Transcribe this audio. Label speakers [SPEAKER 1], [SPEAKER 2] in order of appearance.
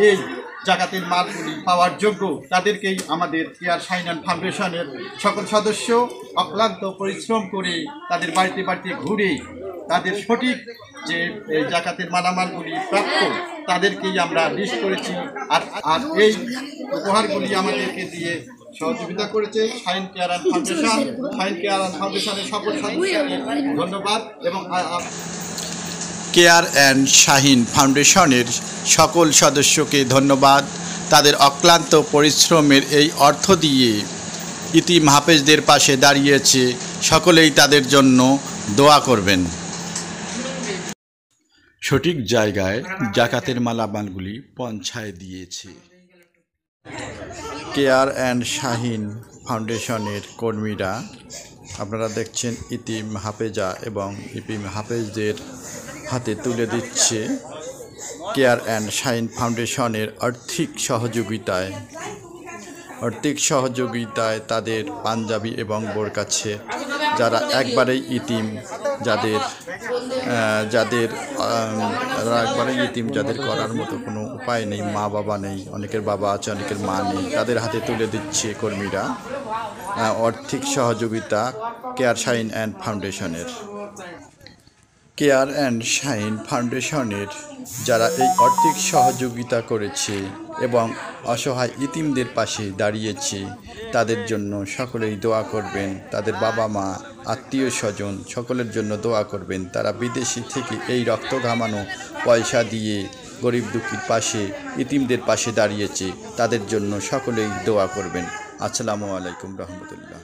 [SPEAKER 1] এই জাকাতের মালগুলি পাওয়ার যোগ্য তাদেরকেই আমাদের কেয়ার শাহিন ফাউন্ডেশনের সকল সদস্য অক্লান্ত পরিশ্রম করে তাদের বাড়িতে বাড়িতে ঘুরে তাদের সঠিক যে জাকাতের মালামালগুলি প্রাপ্য তাদেরকেই আমরা লিস্ট করেছি। আর এই উপহারগুলি আমাদেরকে দিয়ে সহযোগিতা করেছে Shahin Care Foundation. Shahin Care ফাউন্ডেশনের সকল সদস্যকে ধন্যবাদ এবং
[SPEAKER 2] কেয়ার অ্যান্ড শাহিন ফাউন্ডেশনের সকল সদস্যকে ধন্যবাদ। তাদের অক্লান্ত পরিশ্রমের এই অর্থ দিয়ে ইতিম হাফেজদের পাশে দাঁড়িয়েছে, সকলেই তাদের জন্য দোয়া করবেন। সঠিক জায়গায় জাকাতের মালামালগুলি পৌঁছায় দিয়েছে। কেয়ার অ্যান্ড শাহিন ফাউন্ডেশনের কর্মীরা আপনারা দেখছেন ইতিম হাফেজা এবং ইতিম হাফেজদের হাতে তুলে দিচ্ছে কেয়ার অ্যান্ড শাহিন ফাউন্ডেশনের আর্থিক সহযোগিতায় তাদের পাঞ্জাবি এবং বোরকা সেট, যারা একবারেই ইতিম, যাদের করার মতো কোনো উপায় নেই, মা বাবা নেই, অনেকের বাবা আছে অনেকের মা নেই, তাদের হাতে তুলে দিচ্ছে কর্মীরা আর্থিক সহযোগিতা কেয়ার শাহিন অ্যান্ড ফাউন্ডেশনের। কেয়ার অ্যান্ড শাহিন ফাউন্ডেশনের যারা এই আর্থিক সহযোগিতা করেছে এবং অসহায় ইতিমদের পাশে দাঁড়িয়েছে, তাদের জন্য সকলেই দোয়া করবেন। তাদের বাবা মা, আত্মীয় স্বজন সকলের জন্য দোয়া করবেন। তারা বিদেশি থেকে এই রক্ত ঘামানো পয়সা দিয়ে গরিব দুঃখীর পাশে, ইতিমদের পাশে দাঁড়িয়েছে, তাদের জন্য সকলেই দোয়া করবেন। আসসালামু আলাইকুম রহমতুল্লাহ।